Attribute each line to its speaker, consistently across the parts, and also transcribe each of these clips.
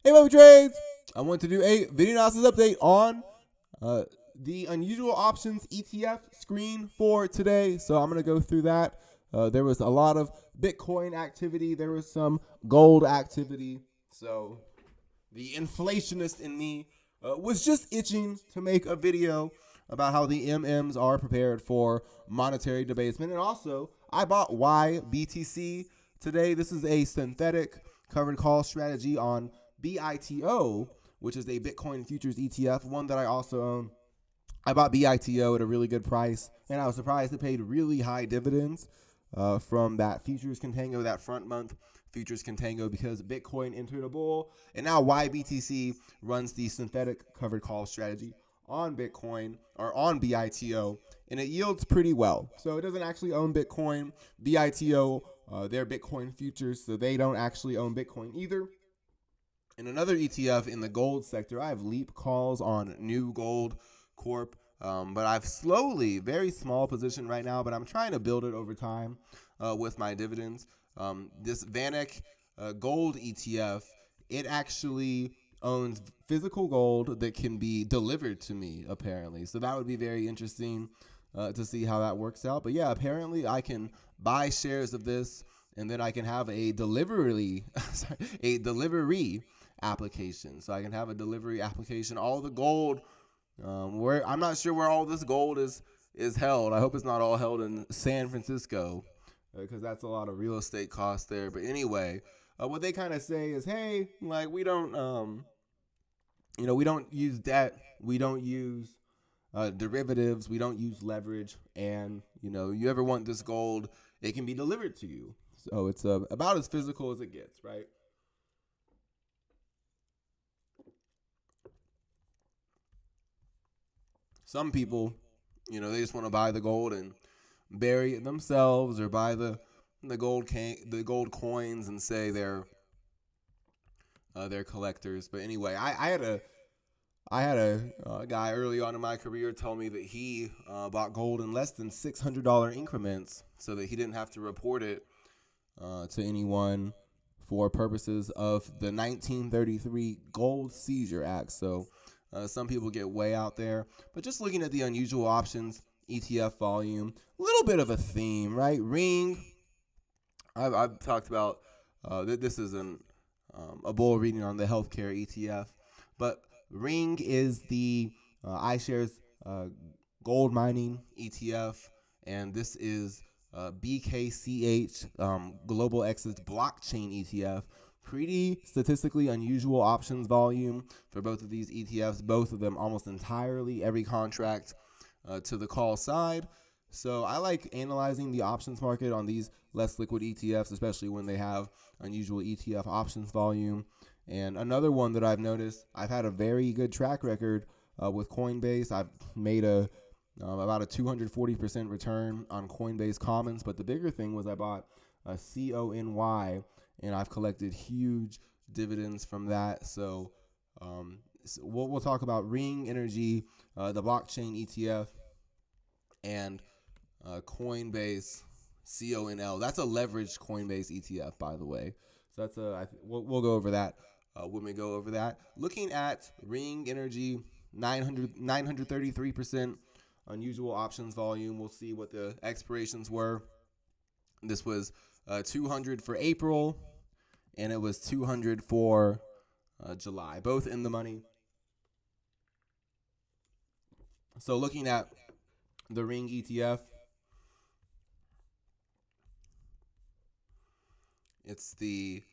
Speaker 1: Hey, Bobby Trades! I want to do a video analysis update on the unusual options ETF screen for today. So I'm going to go through that. There was a lot of Bitcoin activity. There was some gold activity. So the inflationist in me was just itching to make a video about how the MMs are prepared for monetary debasement. And also, I bought YBTC today. This is a synthetic covered call strategy on BITO, which is a Bitcoin futures ETF, one that I also own. I bought BITO at a really good price, and I was surprised it paid really high dividends from that futures contango, that front month futures contango, because Bitcoin entered a bull, and now YBTC runs the synthetic covered call strategy on Bitcoin or on BITO, and it yields pretty well. So it doesn't actually own Bitcoin. BITO, they're Bitcoin futures, so they don't actually own Bitcoin either. In another ETF in the gold sector, I have Leap calls on New Gold Corp. But I've slowly, very small position right now, but I'm trying to build it over time with my dividends. This VanEck gold ETF, it actually owns physical gold that can be delivered to me, apparently. So that would be very interesting to see how that works out. But yeah, apparently I can buy shares of this, and then I can have a delivery application. So I can have a delivery application. All the gold, where I'm not sure where all this gold is held. I hope it's not all held in San Francisco, because that's a lot of real estate costs there. But anyway, what they kind of say is, hey, like we don't use debt, we don't use derivatives, we don't use leverage, and you ever want this gold, it can be delivered to you. So it's about as physical as it gets, right? Some people, they just want to buy the gold and bury it themselves, or buy the gold coins and say they're collectors. But anyway, I had a guy early on in my career tell me that he bought gold in less than $600 increments, so that he didn't have to report it to anyone for purposes of the 1933 Gold Seizure Act. So some people get way out there. But just looking at the unusual options ETF volume, a little bit of a theme, right? Ring. I've talked about that this is a bull reading on the healthcare ETF, but Ring is the iShares gold mining ETF, and this is BKCH Global X's blockchain ETF. Pretty statistically unusual options volume for both of these ETFs, both of them almost entirely every contract to the call side. So I like analyzing the options market on these less liquid ETFs, especially when they have unusual ETF options volume. And another one that I've noticed, I've had a very good track record with Coinbase. I've made about a 240% return on Coinbase Commons, but the bigger thing was I bought a CONY, and I've collected huge dividends from that. So we'll talk about Ring Energy, the blockchain ETF, and Coinbase CONL. That's a leveraged Coinbase ETF, by the way. So that's we'll go over that when we go over that. Looking at Ring Energy, 933% unusual options volume. We'll see what the expirations were. This was 200 for April, and it was 200 for July, both in the money. So looking at the Ring ETF, it's the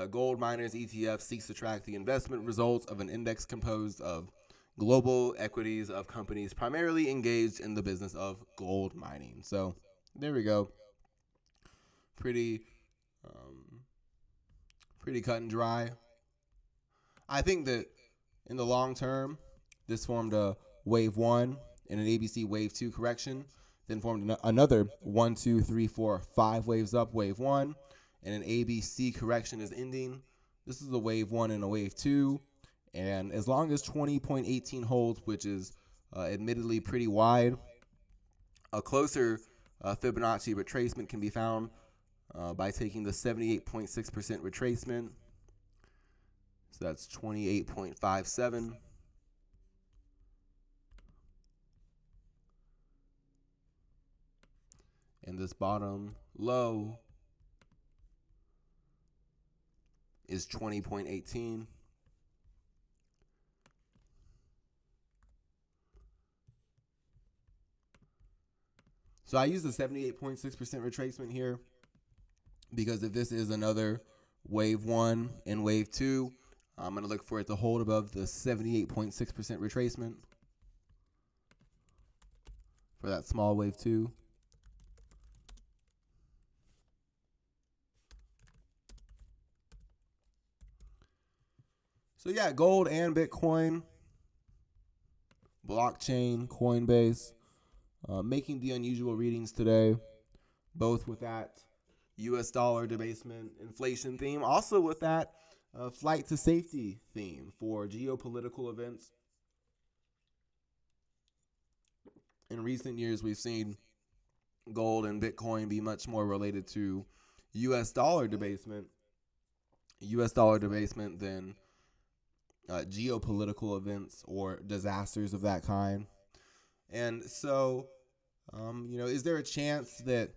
Speaker 1: Gold Miners ETF seeks to track the investment results of an index composed of global equities of companies primarily engaged in the business of gold mining. So there we go. Pretty cut and dry. I think that in the long term, this formed a wave 1 and an ABC wave 2 correction, then formed another 1, 2, 3, 4, 5 waves up, wave 1, and an ABC correction is ending. This is a wave 1 and a wave 2, and as long as 20.18 holds, which is admittedly pretty wide, a closer Fibonacci retracement can be found by taking the 78.6% retracement So that's 28.57. And this bottom low is 20.18. So I use the 78.6% retracement here because if this is another wave 1 and wave 2, I'm going to look for it to hold above the 78.6% retracement for that small wave 2. So yeah, gold and Bitcoin, blockchain, Coinbase, making the unusual readings today, both with that US dollar debasement inflation theme, also with that flight to safety theme for geopolitical events. In recent years, we've seen gold and Bitcoin be much more related to US dollar debasement than geopolitical events or disasters of that kind. And so, is there a chance that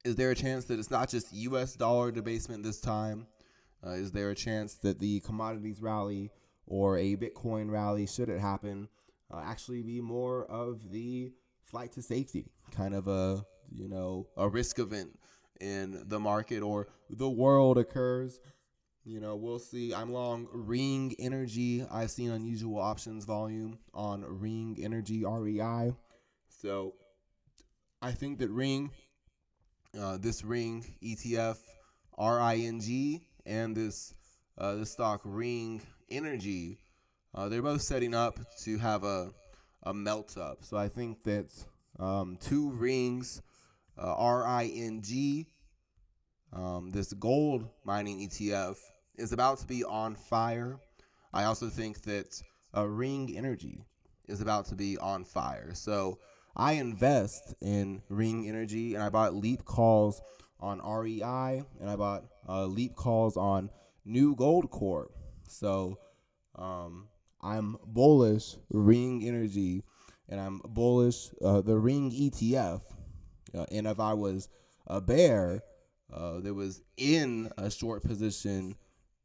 Speaker 1: it's not just U.S. dollar debasement this time? Is there a chance that the commodities rally or a Bitcoin rally, should it happen, actually be more of the flight to safety, kind of a risk event in the market or the world occurs? We'll see. I'm long Ring Energy. I've seen unusual options volume on Ring Energy, REI. So I think that this Ring ETF, RING, and this stock Ring Energy, they're both setting up to have a melt up. So I think that two rings, RING, this gold mining ETF, is about to be on fire. I also think that Ring Energy is about to be on fire. So I invest in Ring Energy, and I bought leap calls on REI, and I bought leap calls on New Gold Corp. So I'm bullish Ring Energy, and I'm bullish the Ring ETF. And if I was a bear that was in a short position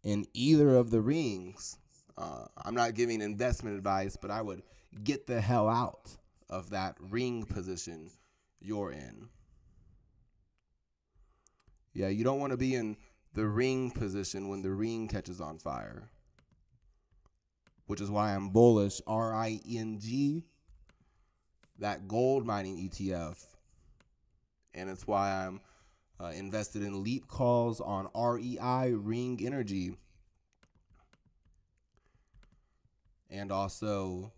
Speaker 1: in either of the rings, I'm not giving investment advice, but I would get the hell out of that ring position you're in. Yeah, you don't want to be in the ring position when the ring catches on fire, which is why I'm bullish RING, that gold mining ETF, and it's why I'm invested in leap calls on REI, Ring Energy, and also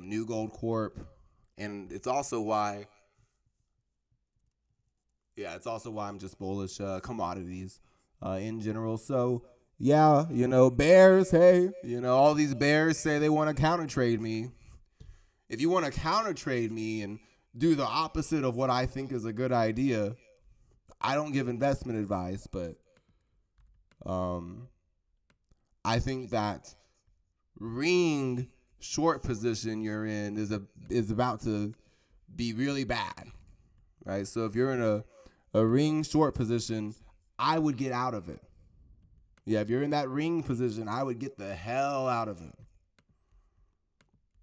Speaker 1: New Gold Corp. And it's also why I'm just bullish commodities in general. So yeah, bears, hey, all these bears say they want to counter trade me. If you want to counter trade me and do the opposite of what I think is a good idea, I don't give investment advice, but I think that ring short position you're in is about to be really bad, right? So if you're in a ring short position, I would get out of it. Yeah, if you're in that ring position, I would get the hell out of it,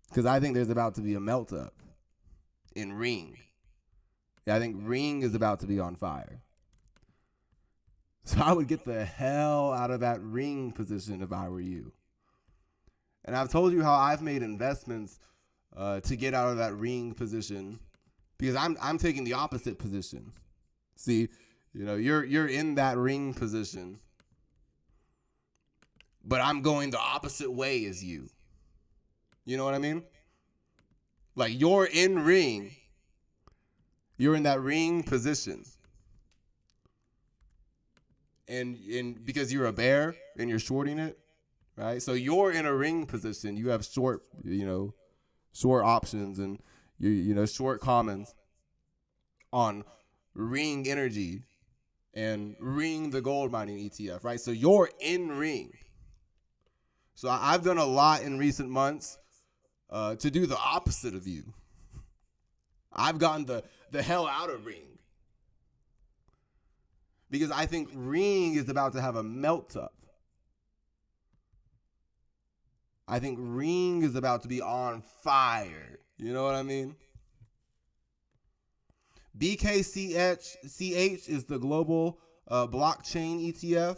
Speaker 1: because I think there's about to be a melt up in ring. Yeah, I think ring is about to be on fire. So I would get the hell out of that ring position if I were you. And I've told you how I've made investments to get out of that ring position, because I'm taking the opposite position. See, you're in that ring position, but I'm going the opposite way as you. You know what I mean? Like, you're in ring. You're in that ring position. And because you're a bear and you're shorting it, right? So you're in a ring position. You have short options and short commons on Ring Energy. and Ring, the gold mining ETF, right? So you're in Ring. So I've done a lot in recent months to do the opposite of you. I've gotten the hell out of Ring. Because I think Ring is about to have a melt up. I think Ring is about to be on fire. You know what I mean? BKCH is the global blockchain ETF.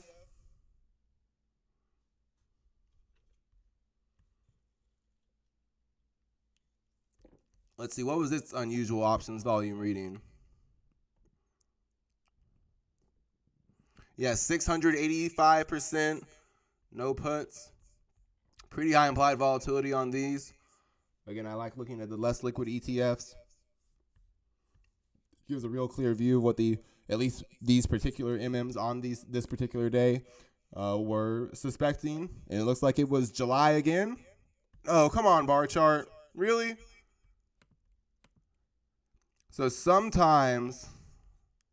Speaker 1: Let's see, what was its unusual options volume reading? Yeah, 685%, no puts. Pretty high implied volatility on these. Again, I like looking at the less liquid ETFs. Gives a real clear view of what at least these particular MMs on this particular day were suspecting. And it looks like it was July again. Oh, come on, bar chart. Really? So sometimes,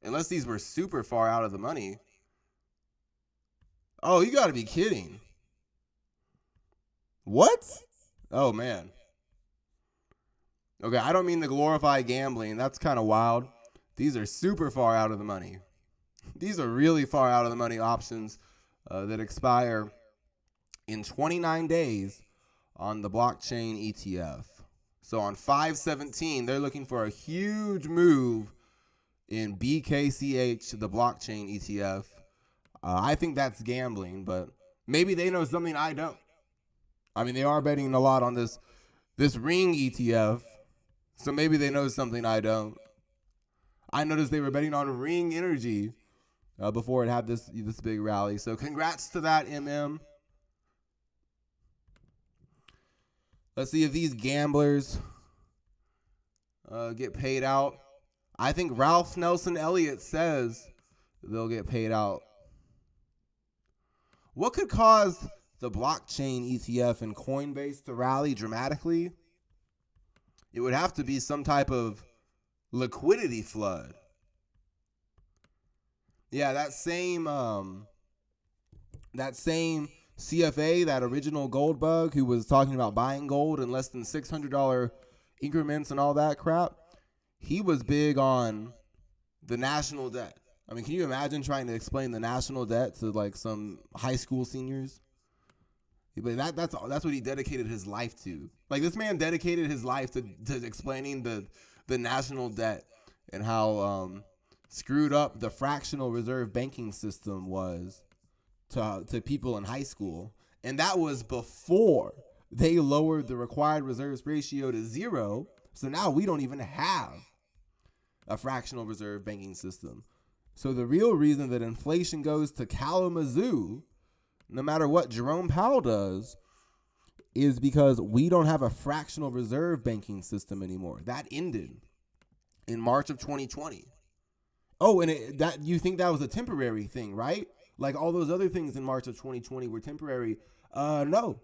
Speaker 1: unless these were super far out of the money. Oh, you got to be kidding. What? Oh, man. Okay, I don't mean to glorify gambling. That's kind of wild. These are super far out of the money. These are really far out of the money options that expire in 29 days on the blockchain ETF. So on 5/17, they're looking for a huge move in BKCH, the blockchain ETF. I think that's gambling, but maybe they know something I don't. I mean, they are betting a lot on this Ring ETF, so maybe they know something I don't. I noticed they were betting on Ring Energy before it had this big rally. So congrats to that, MM. Let's see if these gamblers get paid out. I think Ralph Nelson Elliott says they'll get paid out. What could cause the blockchain ETF and Coinbase to rally dramatically? It would have to be some type of liquidity flood. Yeah, that same CFA, that original gold bug who was talking about buying gold in less than $600 increments and all that crap, he was big on the national debt. I mean, can you imagine trying to explain the national debt to like some high school seniors? But that's what he dedicated his life to. Like, this man dedicated his life to explaining the national debt and how screwed up the fractional reserve banking system was to people in high school. And that was before they lowered the required reserves ratio to 0. So now we don't even have a fractional reserve banking system. So the real reason that inflation goes to Kalamazoo, no matter what Jerome Powell does, is because we don't have a fractional reserve banking system anymore. That ended in March of 2020. Oh, and that you think that was a temporary thing, right? Like all those other things in March of 2020 were temporary. No,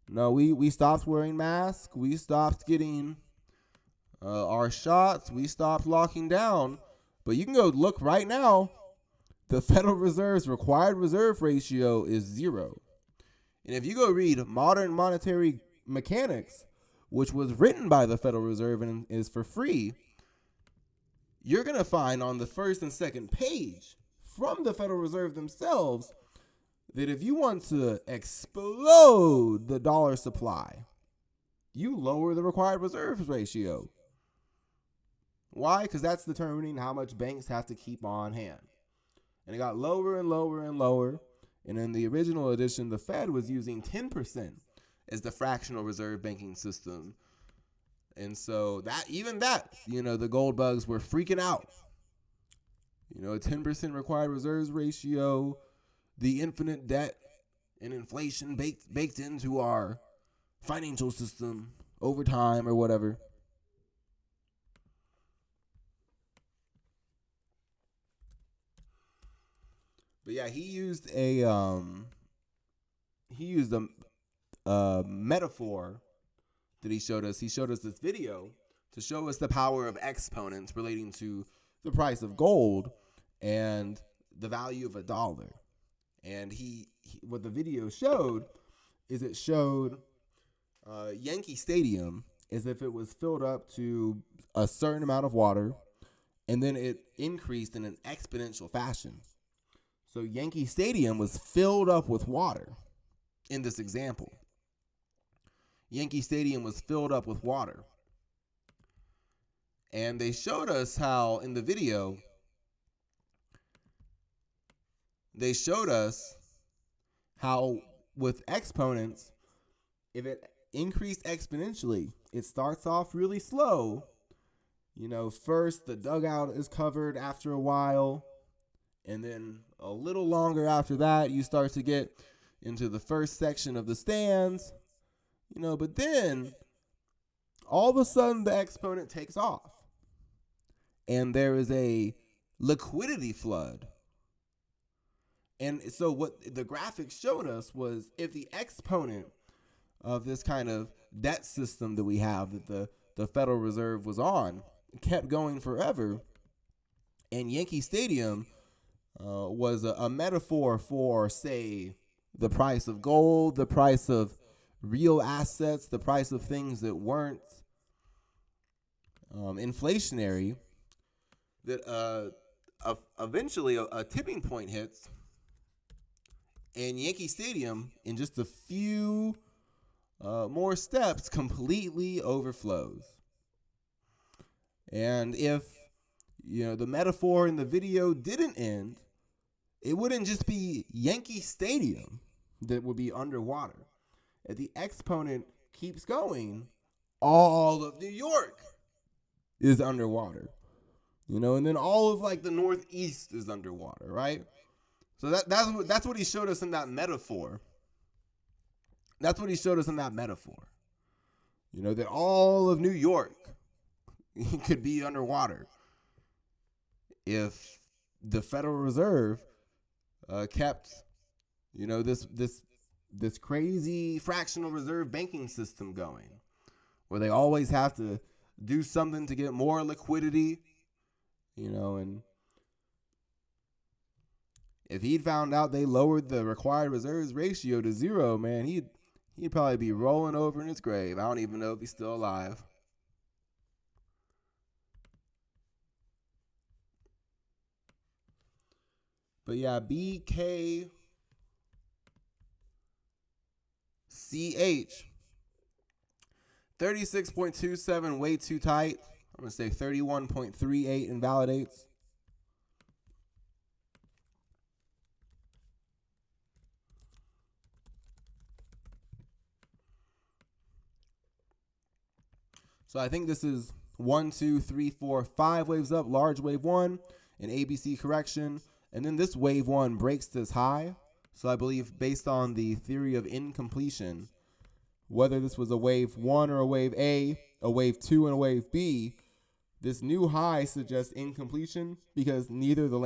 Speaker 1: we stopped wearing masks. We stopped getting our shots. We stopped locking down. But you can go look right now. The Federal Reserve's required reserve ratio is 0. And if you go read Modern Monetary Mechanics, which was written by the Federal Reserve and is for free, you're going to find on the first and second page from the Federal Reserve themselves that if you want to explode the dollar supply, you lower the required reserves ratio. Why? Because that's determining how much banks have to keep on hand. And it got lower and lower and lower. And in the original edition, the Fed was using 10% as the fractional reserve banking system. And so the gold bugs were freaking out. A 10% required reserves ratio, the infinite debt and inflation baked into our financial system over time or whatever. But yeah, he used a metaphor that he showed us. He showed us this video to show us the power of exponents relating to the price of gold. And the value of $1. And he what the video showed is it showed Yankee Stadium as if it was filled up to a certain amount of water, and then it increased in an exponential fashion. So Yankee Stadium was filled up with water in this example. Yankee Stadium was filled up with water. And they showed us how in the video, they showed us how with exponents, if it increased exponentially, it starts off really slow. You know, first the dugout is covered after a while, and then a little longer after that, you start to get into the first section of the stands. You know, but then all of a sudden the exponent takes off, and there is a liquidity flood. And so what the graphics showed us was if the exponent of this kind of debt system that we have that the Federal Reserve was on kept going forever, and Yankee Stadium was a metaphor for, say, the price of gold, the price of real assets, the price of things that weren't inflationary, that eventually a tipping point hits, and Yankee Stadium, in just a few more steps, completely overflows. And if, you know, the metaphor in the video didn't end, it wouldn't just be Yankee Stadium that would be underwater. If the exponent keeps going, all of New York is underwater. You know, and then all of like the Northeast is underwater, right? So that's what he showed us in that metaphor. That's what he showed us in that metaphor. You know, that all of New York could be underwater if the Federal Reserve kept, you know, this crazy fractional reserve banking system going, where they always have to do something to get more liquidity, you know. And if he'd found out they lowered the required reserves ratio to 0, man, he'd probably be rolling over in his grave. I don't even know if he's still alive. But yeah, BKCH, 36.27 way too tight. I'm going to say 31.38 invalidates. So I think this is 1, 2, 3, 4, 5 waves up, large wave 1, an ABC correction. And then this wave 1 breaks this high. So I believe based on the theory of incompletion, whether this was a wave 1 or a wave A, a wave 2 and a wave B, this new high suggests incompletion because neither the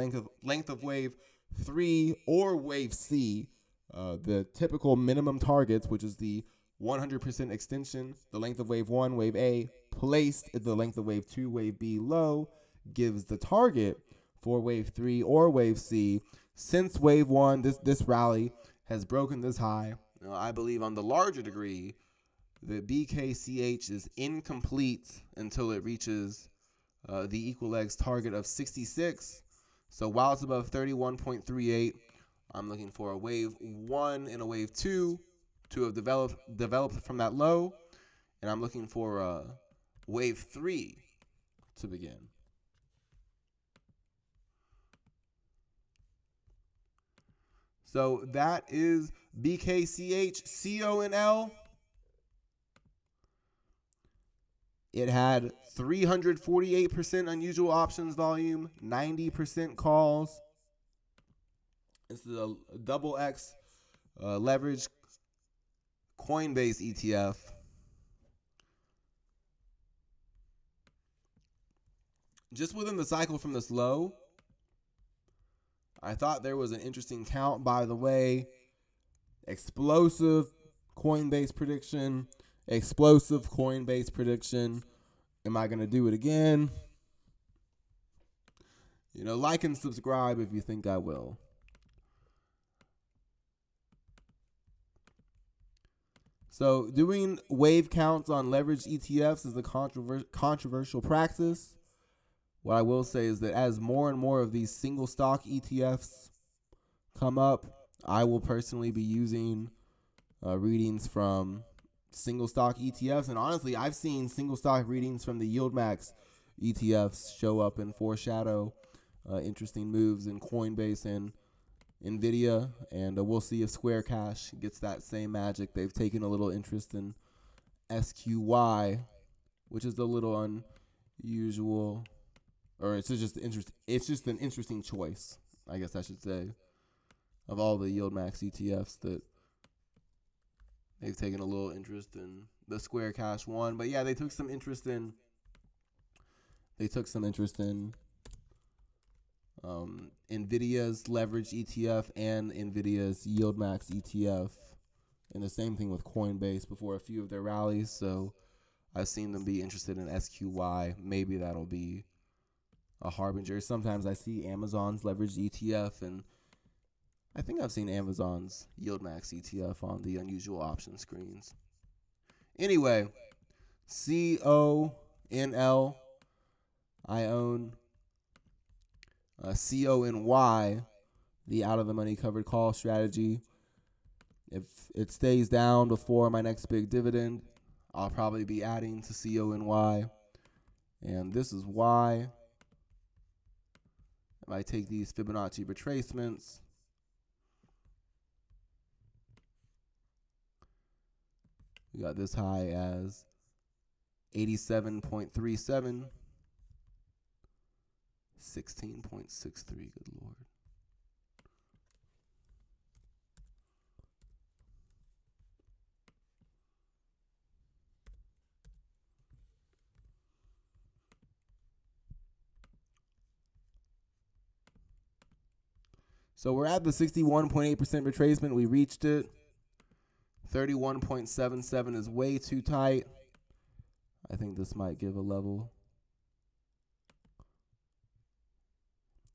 Speaker 1: length of wave 3 or wave C, the typical minimum targets, which is the 100% extension, the length of wave 1, wave A, placed at the length of wave 2, wave B low, gives the target for wave 3 or wave C. Since wave 1, this rally has broken this high. I believe on the larger degree that BKCH is incomplete until it reaches the equal legs target of 66. So while it's above 31.38, I'm looking for a wave 1 and a wave 2 to have developed from that low, and I'm looking for wave 3 to begin. So that is BKCH CONL. It had 348% unusual options volume, 90% calls. This is a double X leverage Coinbase ETF. Just within the cycle from this low, I thought there was an interesting count, by the way. Explosive Coinbase prediction. Explosive Coinbase prediction. Am I going to do it again? Like and subscribe if you think I will. So doing wave counts on leveraged ETFs is a controversial practice. What I will say is that as more and more of these single stock ETFs come up, I will personally be using readings from single stock ETFs. And honestly, I've seen single stock readings from the Yield Max ETFs show up and foreshadow interesting moves in Coinbase and Nvidia, and we'll see if Square Cash gets that same magic. They've taken a little interest in SQY, which is a little unusual, or it's just an interesting choice, I guess I should say, of all the Yield Max ETFs that they've taken a little interest in the Square Cash one. But yeah, they took some interest in Nvidia's leverage ETF and Nvidia's Yield Max ETF, and the same thing with Coinbase before a few of their rallies. So I've seen them be interested in SQY. Maybe that'll be a harbinger. Sometimes I see Amazon's leveraged ETF, and I think I've seen Amazon's Yield Max ETF on the unusual option screens. Anyway, CONL. I own CONY, the out of the money covered call strategy. If it stays down before my next big dividend, I'll probably be adding to CONY. And this is why. If I take these Fibonacci retracements, we got this high as 87.37, 16.63, good Lord. So we're at the 61.8% retracement. We reached it. 31.77 is way too tight. I think this might give a level.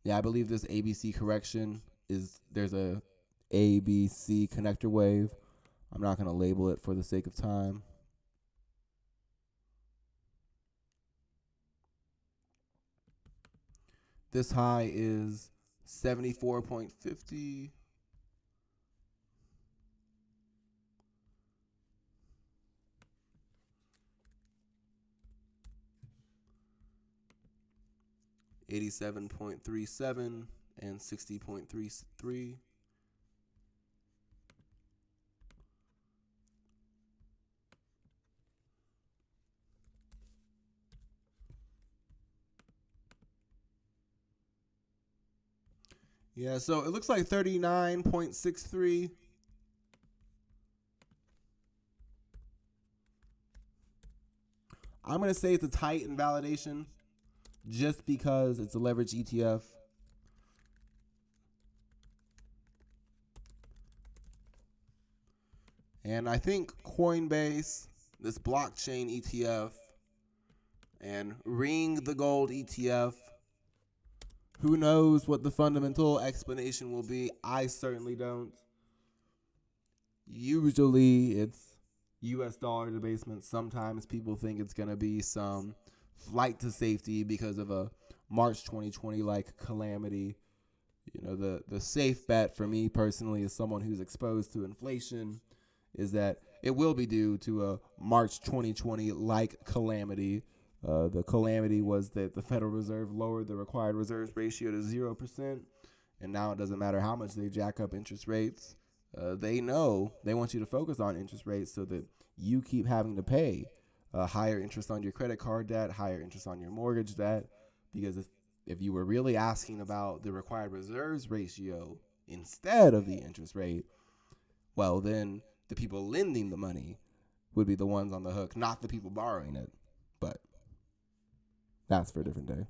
Speaker 1: Yeah, I believe this ABC correction there's a ABC connector wave. I'm not going to label it for the sake of time. This high is 74.50. $87.37 and 60.33. Yeah, so it looks like 39.63. I'm going to say it's a tight invalidation just because it's a leverage ETF. And I think Coinbase, this blockchain ETF, and Ring the Gold ETF, who knows what the fundamental explanation will be? I certainly don't. Usually it's US dollar debasement. Sometimes people think it's going to be some flight to safety because of a March 2020 like calamity. The safe bet for me personally, as someone who's exposed to inflation, is that it will be due to a March 2020 like calamity. The calamity was that the Federal Reserve lowered the required reserves ratio to 0%, and now it doesn't matter how much they jack up interest rates. They know they want you to focus on interest rates so that you keep having to pay higher interest on your credit card debt, higher interest on your mortgage debt, because if you were really asking about the required reserves ratio instead of the interest rate, well, then the people lending the money would be the ones on the hook, not the people borrowing it. But that's for a different day.